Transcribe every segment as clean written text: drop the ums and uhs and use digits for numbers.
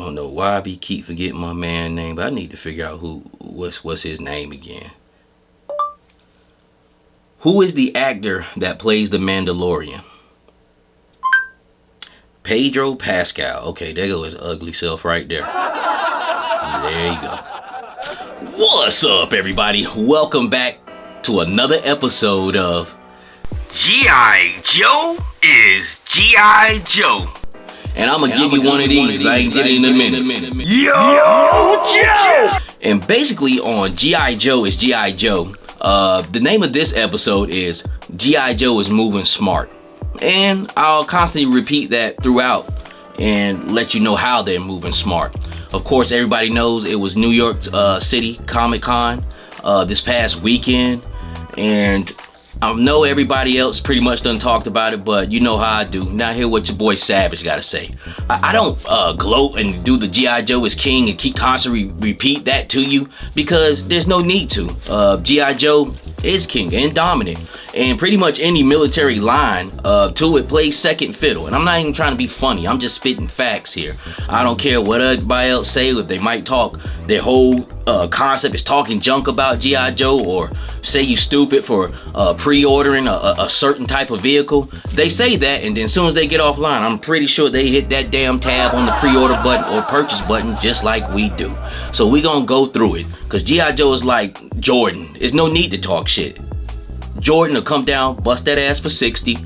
don't know why I keep forgetting my man's name, but I need to figure out what's his name again. Who is the actor that plays the Mandalorian? Pedro Pascal. Okay, there goes his ugly self right there. There you go. What's up, everybody? Welcome back to another episode of G.I. Joe is G.I. Joe. And I'm gonna give you one of these. I ain't getting in a minute. Yo, Joe! And basically on G.I. Joe is G.I. Joe. The name of this episode is G.I. Joe is moving smart. And I'll constantly repeat that throughout and let you know how they're moving smart. Of course, everybody knows it was New York City Comic-Con this past weekend. And I know everybody else pretty much done talked about it, but you know how I do. Now hear what your boy Savage got to say. I don't gloat and do the G.I. Joe is king and keep constantly repeat that to you because there's no need to. G.I. Joe is king and dominant, and pretty much any military line to it plays second fiddle. And I'm not even trying to be funny, I'm just spitting facts here. I don't care what everybody else say. If they might talk, their whole concept is talking junk about G.I. Joe, or say you stupid for pre-ordering a certain type of vehicle. They say that, and then as soon as they get offline, I'm pretty sure they hit that damn tab on the pre-order button or purchase button just like we do. So we gonna go through it, because G.I. Joe is like Jordan. There's no need to talk shit. Jordan will come down, bust that ass for 60,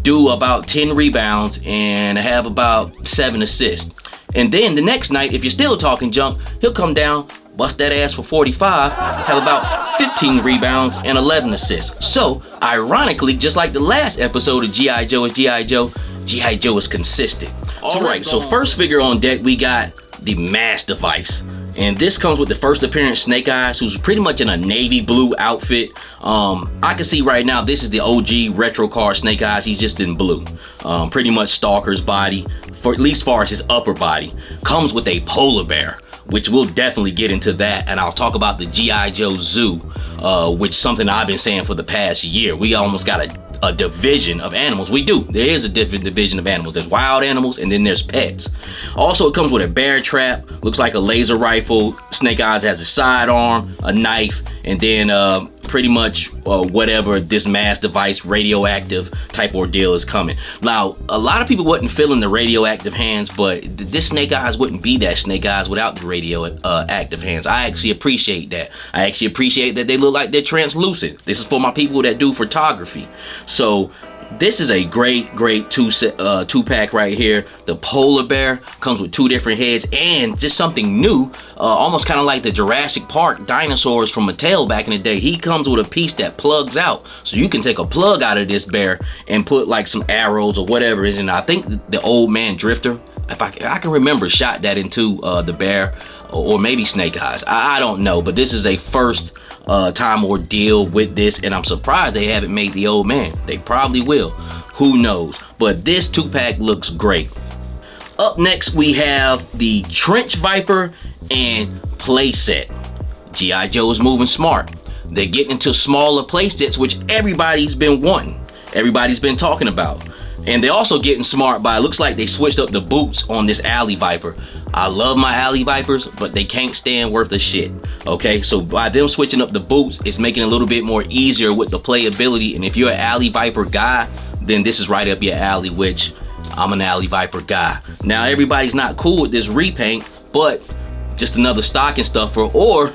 do about 10 rebounds, and have about 7 assists. And then the next night, if you're still talking junk, he'll come down, bust that ass for 45, have about 15 rebounds and 11 assists. So, ironically, just like the last episode of G.I. Joe is G.I. Joe, G.I. Joe is consistent. Alright, so first figure on deck, we got the Mass Device. And this comes with the first appearance Snake Eyes, who's pretty much in a navy blue outfit. I can see right now this is the OG retro car Snake Eyes. He's just in blue. Pretty much Stalker's body, for at least far as his upper body. Comes with a polar bear, which we'll definitely get into that. And I'll talk about the G.I. Joe Zoo, which is something I've been saying for the past year. We almost got a division of animals. We do. There is a different division of animals. There's wild animals and then there's pets. Also, it comes with a bear trap. Looks like a laser rifle. Snake Eyes has a sidearm, a knife, and then pretty much whatever this Mass Device radioactive type ordeal is coming. Now, a lot of people wasn't feeling the radioactive hands, but this Snake Eyes wouldn't be that Snake Eyes without the radioactive hands. I actually appreciate that. I actually appreciate that they look like they're translucent. This is for my people that do photography. So this is a great two-pack right here. The polar bear comes with 2 different heads and just something new, almost kind of like the Jurassic Park dinosaurs from Mattel back in the day. He comes with a piece that plugs out, so you can take a plug out of this bear and put like some arrows or whatever it is. And I think the old man Drifter, if I can remember, shot that into the bear, or maybe Snake Eyes. I don't know, but this is a first time ordeal with this, and I'm surprised they haven't made the old man. They probably will. Who knows? But this 2-pack looks great. Up next, we have the Trench Viper and playset. G.I. Joe is moving smart. They're getting into smaller playsets, which everybody's been wanting. Everybody's been talking about. And they're also getting smart by, it looks like they switched up the boots on this Alley Viper. I love my Alley Vipers, but they can't stand worth a shit. Okay, so by them switching up the boots, it's making it a little bit more easier with the playability. And if you're an Alley Viper guy, then this is right up your alley, which I'm an Alley Viper guy. Now, everybody's not cool with this repaint, but just another stocking stuffer, or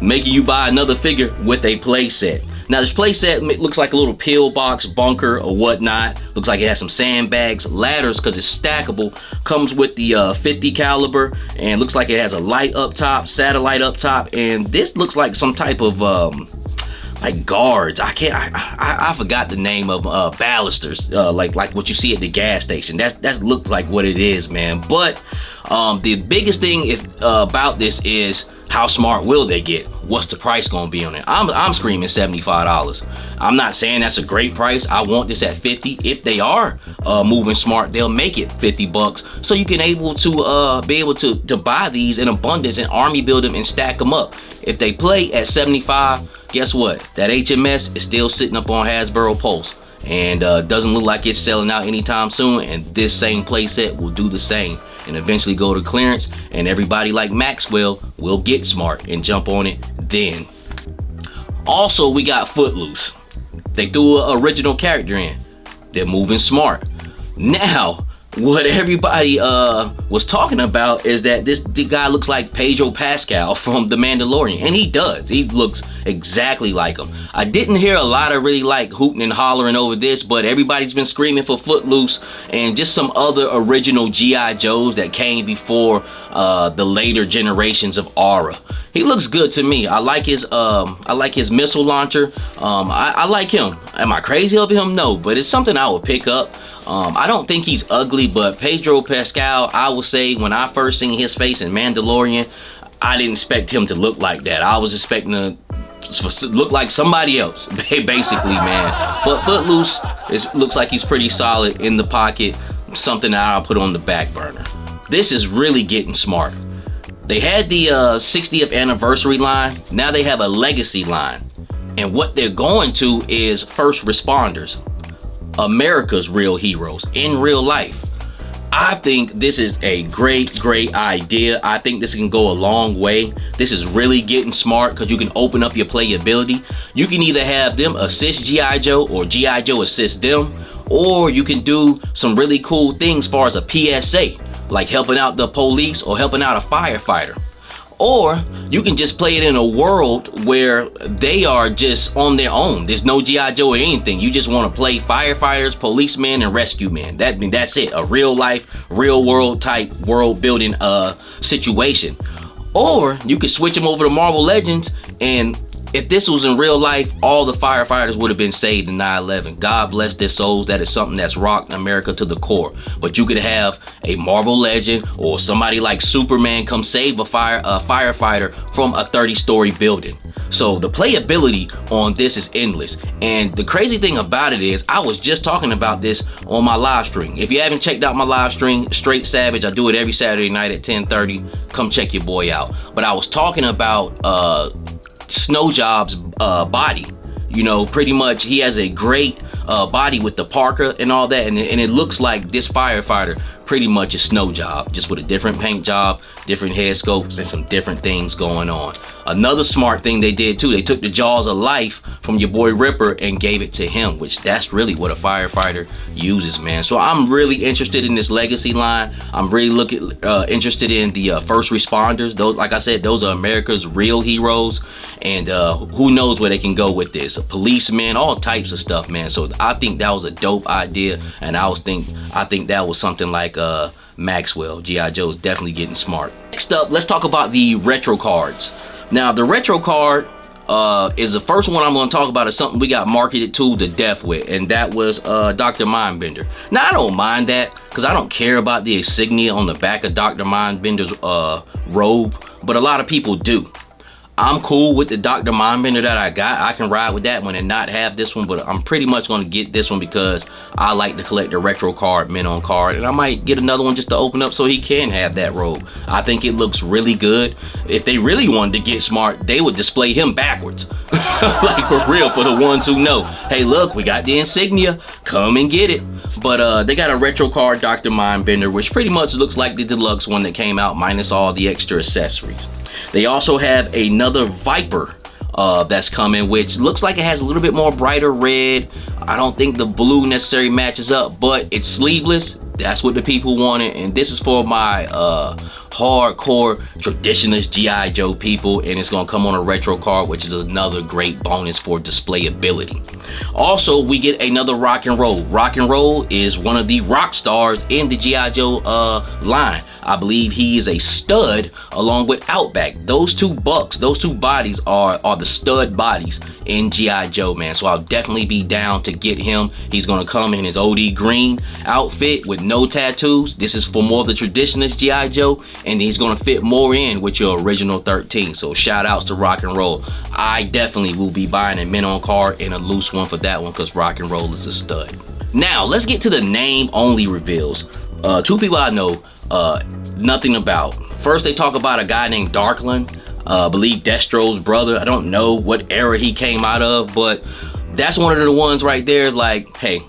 making you buy another figure with a playset. Now, this playset looks like a little pillbox bunker or whatnot. Looks like it has some sandbags, ladders because it's stackable. Comes with the 50 caliber, and looks like it has a light up top, satellite up top, and this looks like some type of like guards. I forgot the name of ballisters, like what you see at the gas station. That looks like what it is, man. But the biggest thing about this is, how smart will they get? What's the price gonna be on it? I'm screaming $75. I'm not saying that's a great price. I want this at 50. If they are moving smart, they'll make it 50 bucks, so you can be able to buy these in abundance and army build them and stack them up. If they play at 75, guess what? That HMS is still sitting up on Hasbro Pulse, and doesn't look like it's selling out anytime soon. And this same playset will do the same. and eventually go to clearance, and everybody like Maxwell will get smart and jump on it then. Also, we got Footloose. They threw an original character in. They're moving smart. Now, what everybody was talking about is that the guy looks like Pedro Pascal from The Mandalorian, and he does. He looks exactly like him. I didn't hear a lot of really like hooting and hollering over this, but everybody's been screaming for Footloose and just some other original G.I. Joes that came before the later generations of Aura. He looks good to me. I like his missile launcher. I like him. Am I crazy over him? No, but it's something I would pick up. I don't think he's ugly, but Pedro Pascal, I will say, when I first seen his face in Mandalorian, I didn't expect him to look like that. I was expecting to look like somebody else, basically, man. But Footloose looks like he's pretty solid in the pocket, something that I'll put on the back burner. This is really getting smart. They had the 60th anniversary line. Now they have a legacy line. And what they're going to is first responders. America's real heroes in real life. I think this is a great idea. I think this can go a long way. This is really getting smart because you can open up your playability. You can either have them assist G.I. Joe or G.I. Joe assist them, or you can do some really cool things as far as a PSA, like helping out the police or helping out a firefighter. Or you can just play it in a world where they are just on their own. There's no G.I. Joe or anything. You just want to play firefighters, policemen, and rescue men. That's it. A real life, real world type world building situation. Or you could switch them over to Marvel Legends, and if this was in real life, all the firefighters would have been saved in 9/11. God bless their souls. That is something that's rocked America to the core. But you could have a Marvel Legend or somebody like Superman come save a firefighter from a 30-story building. So the playability on this is endless. And the crazy thing about it is, I was just talking about this on my live stream. If you haven't checked out my live stream, Straight Savage, I do it every Saturday night at 10:30. Come check your boy out. But I was talking about Snow Job's body. You know, pretty much he has a great body with the parka and all that, and it looks like this firefighter pretty much is Snow Job, just with a different paint job, different head sculpts, and some different things going on. Another smart thing they did too, they took the Jaws of Life from your boy Ripper and gave it to him, which that's really what a firefighter uses, man. So I'm really interested in this legacy line. I'm really interested in the first responders. Those, like I said, those are America's real heroes, and who knows where they can go with this. Policemen, all types of stuff, man. So I think that was a dope idea, and I think that was something like Maxwell. G.I. Joe is definitely getting smart. Next up, let's talk about the retro cards. Now, the retro card is the first one I'm going to talk about. Is something we got marketed to the death with, and that was Dr. Mindbender. Now, I don't mind that because I don't care about the insignia on the back of Dr. Mindbender's robe, but a lot of people do. I'm cool with the Dr. Mindbender that I got. I can ride with that one and not have this one, but I'm pretty much going to get this one because I like to collect the retro card, men on card, and I might get another one just to open up so he can have that robe. I think it looks really good. If they really wanted to get smart, they would display him backwards. Like for real, for the ones who know. Hey, look, we got the insignia. Come and get it. But they got a retro card Dr. Mindbender, which pretty much looks like the deluxe one that came out minus all the extra accessories. They also have another Viper that's coming, which looks like it has a little bit more brighter red. I don't think the blue necessarily matches up, but it's sleeveless. That's what the people wanted, and this is for my hardcore traditionalist G.I. Joe people, and it's gonna come on a retro card, which is another great bonus for displayability. Also, we get another Rock and Roll. Rock and Roll is one of the rock stars in the G.I. Joe line. I believe he is a stud along with Outback. Those two bucks, those two bodies are the stud bodies in G.I. Joe, man. So I'll definitely be down to get him. He's gonna come in his OD green outfit with no tattoos. This is for more of the traditionalist G.I. Joe, and he's gonna fit more in with your original 13. So shout outs to Rock and Roll. I definitely will be buying a men on card and a loose one for that one because Rock and Roll is a stud. Now let's get to the name only reveals. Two people I know nothing about. First, they talk about a guy named Darkland, I believe Destro's brother. I don't know what era he came out of, but that's one of the ones right there. Like, hey,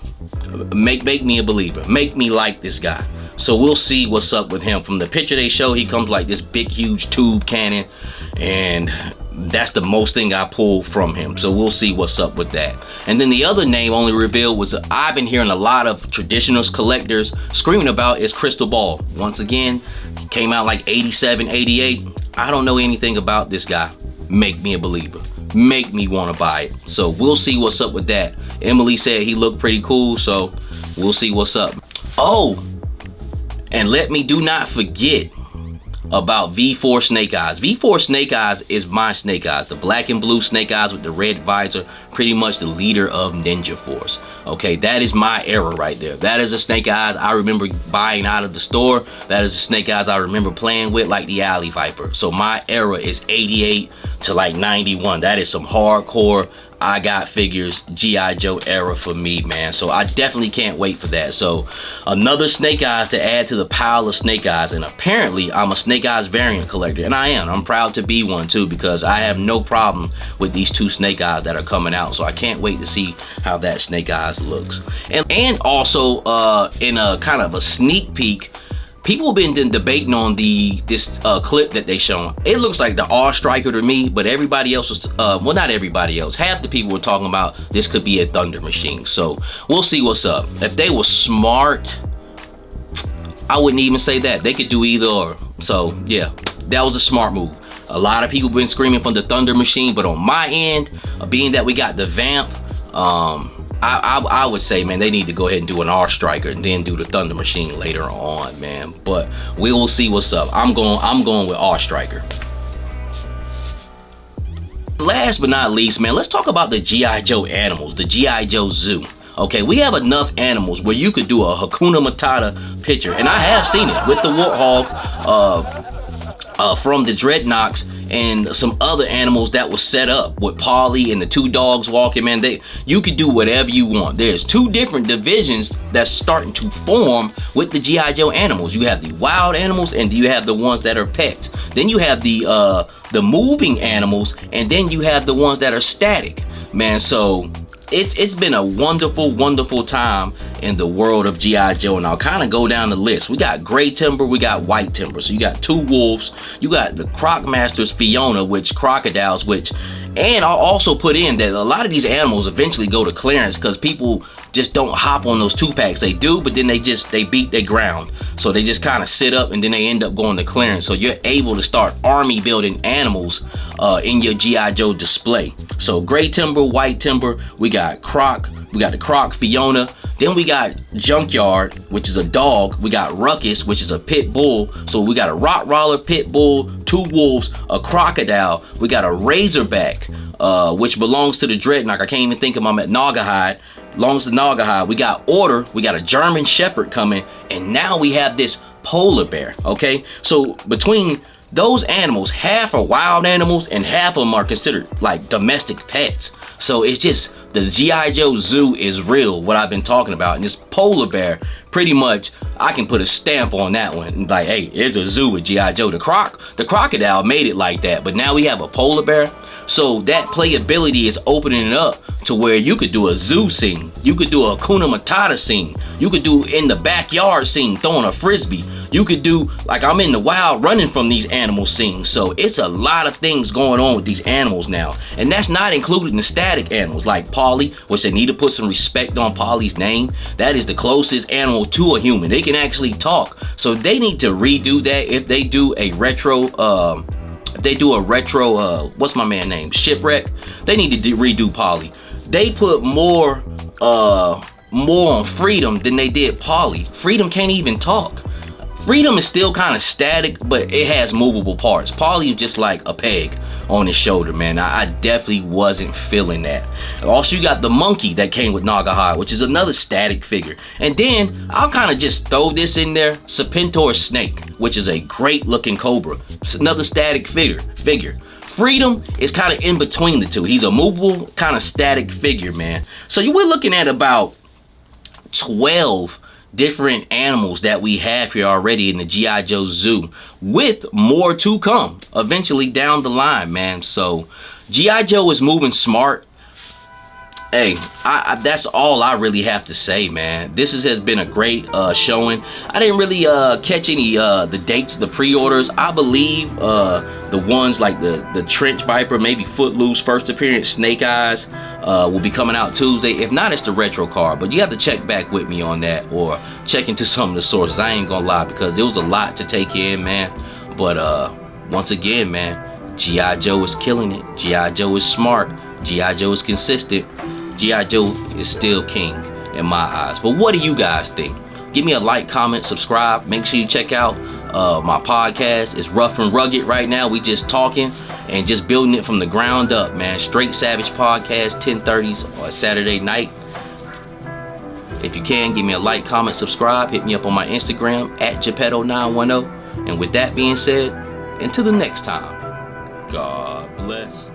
Make me a believer. Make me like this guy. So we'll see what's up with him. From the picture they show, he comes like this big, huge tube cannon, and that's the most thing I pulled from him. So we'll see what's up with that. And then the other name only revealed was, I've been hearing a lot of traditionalist collectors screaming about, is Crystal Ball. Once again, came out like 87, 88. I don't know anything about this guy. Make me a believer. Make me want to buy it. So we'll see what's up with that. Emily said he looked pretty cool, so we'll see what's up. Oh, and let me do not forget about V4 Snake Eyes. V4 Snake Eyes is my Snake Eyes, the black and blue Snake Eyes with the red visor, pretty much the leader of Ninja Force. Okay, that is my era right there. That is a Snake Eyes I remember buying out of the store. That is a Snake Eyes I remember playing with, like the Alley Viper. So my era is 88 to like 91. That is some hardcore I got figures G.I. Joe era for me, man. So I definitely can't wait for that. So another Snake Eyes to add to the pile of Snake Eyes. And apparently I'm a Snake Eyes variant collector, and I am. I'm proud to be one too, because I have no problem with these two Snake Eyes that are coming out. So I can't wait to see how that Snake Eyes looks. And also in a kind of a sneak peek, people have been debating on this clip that they shown. It looks like the R-Striker to me, but everybody else was, well, not everybody else. Half the people were talking about this could be a Thunder Machine. So we'll see what's up. If they were smart, I wouldn't even say that. They could do either or. So yeah, that was a smart move. A lot of people been screaming from the Thunder Machine, but on my end, being that we got the Vamp, I would say, man, they need to go ahead and do an R-Striker and then do the Thunder Machine later on, man. But we will see what's up. I'm going with R-Striker. Last but not least, man, let's talk about the G.I. Joe animals, the G.I. Joe Zoo. Okay, we have enough animals where you could do a Hakuna Matata picture, and I have seen it with the Warthog from the Dreadnoks, and some other animals that was set up with Polly and the two dogs walking, man. You could do whatever you want. There's two different divisions that's starting to form with the G.I. Joe animals. You have the wild animals, and you have the ones that are pets. Then you have the moving animals, and then you have the ones that are static, man. So it's been a wonderful time in the world of G.I. Joe, and I'll kind of go down the list. We got gray timber, we got white timber. So you got two wolves, you got the Croc Masters Fiona, which crocodiles, and I'll also put in that a lot of these animals eventually go to clearance because people just don't hop on those 2-packs. They do, but then they beat their ground. So they just kind of sit up and then they end up going to clearance. So you're able to start army building animals in your G.I. Joe display. So gray timber, white timber, we got the Croc Fiona. Then we got Junkyard, which is a dog. We got Ruckus, which is a pit bull. So we got a Rottweiler, pit bull, two wolves, a crocodile. We got a Razorback, which belongs to the Dreadnought. I can't even think of them at Naugahyde. Belongs to Naugahyde. We got Order. We got a German Shepherd coming. And now we have this polar bear, okay? So between those animals, half are wild animals and half of them are considered like domestic pets. So it's just, the G.I. Joe Zoo is real, what I've been talking about. And this polar bear, pretty much, I can put a stamp on that one. Like, hey, it's a zoo with G.I. Joe. The crocodile made it like that, but now we have a polar bear. So that playability is opening it up to where you could do a zoo scene. You could do a Hakuna Matata scene. You could do in the backyard scene, throwing a frisbee. You could do, like, I'm in the wild running from these animal scenes. So it's a lot of things going on with these animals now. And that's not including the static animals like Polly, which they need to put some respect on Polly's name. That is the closest animal to a human. They can actually talk. So they need to redo that if they do a retro, what's my man name? Shipwreck. They need to redo Polly. They put more on Freedom than they did Polly. Freedom can't even talk. Freedom is still kind of static, but it has movable parts. Polly is just like a peg on his shoulder, man. I definitely wasn't feeling that. Also, you got the monkey that came with Naugahyde, which is another static figure. And then I'll kind of just throw this in there, Serpentor Snake, which is a great looking cobra. It's another static figure. Freedom is kind of in between the two. He's a movable, kind of static figure, man. So you were looking at about 12 different animals that we have here already in the G.I. Joe Zoo, with more to come eventually down the line, man. So G.I. Joe is moving smart. Hey, that's all I really have to say, man. Has been a great showing. I didn't really catch any the dates of the pre-orders. I believe the ones like the Trench Viper, maybe Footloose first appearance, Snake Eyes will be coming out Tuesday. If not, it's the retro card. But you have to check back with me on that, or check into some of the sources. I ain't gonna lie, because there was a lot to take in, man. But once again, man, G.I. Joe is killing it. G.I. Joe is smart. G.I. Joe is consistent. G.I. Joe is still king in my eyes. But what do you guys think? Give me a like, comment, subscribe. Make sure you check out my podcast. It's rough and rugged right now. We just talking and just building it from the ground up, man. Straight Savage Podcast, 10:30s on Saturday night. If you can, give me a like, comment, subscribe. Hit me up on my Instagram at Geppetto910. And with that being said, until the next time, God bless.